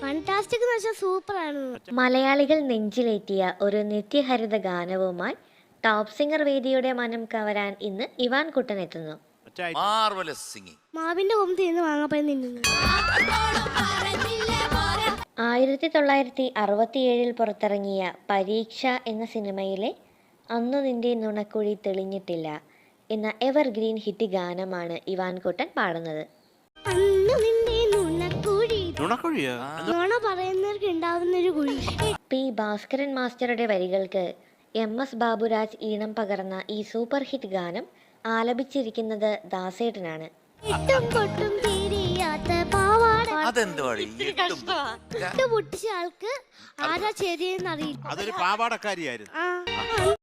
Fantastic എന്ന് വെച്ചാൽ സൂപ്പറാണ്. മലയാളികൾ നെഞ്ചിലേറ്റിയ ഒരു നിത്യഹരിത ഗാനവുമായി ടോപ്പ് സിംഗർ വേദിയുടെ മനം കവരാൻ ഇന്ന് ഇവാൻ കുട്ടൻ എത്തുന്നു. മാവിന്റെ കൊമ്പ് തിന്ന് വാങ്ങപ്പോ നിന്നു. 1967 പുറത്തിറങ്ങിയ പരീക്ഷ എന്ന സിനിമയിലെ അന്നു നിന്റെ നുണക്കുഴി തെളിഞ്ഞിട്ടില്ല എന്ന എവർഗ്രീൻ ഹിറ്റ് ഗാനമാണ് ഇവാൻ കുട്ടൻ പാടുന്നത്. നുണ പറയുന്നവർക്ക് ഉണ്ടാവുന്നൊരു കുഴി. പി ഭാസ്കരൻ മാസ്റ്ററുടെ വരികൾക്ക് MS ബാബുരാജ് ഈണം പകർന്ന ഈ സൂപ്പർ ഹിറ്റ് ഗാനം ആലപിച്ചിരിക്കുന്നത് ദാസേട്ടനാണ്. പൊട്ടിച്ച ആൾക്ക് ആരാ ശരിയെന്ന് അറിയില്ല. അതൊരു പാവാടക്കാരിയായിരുന്നു.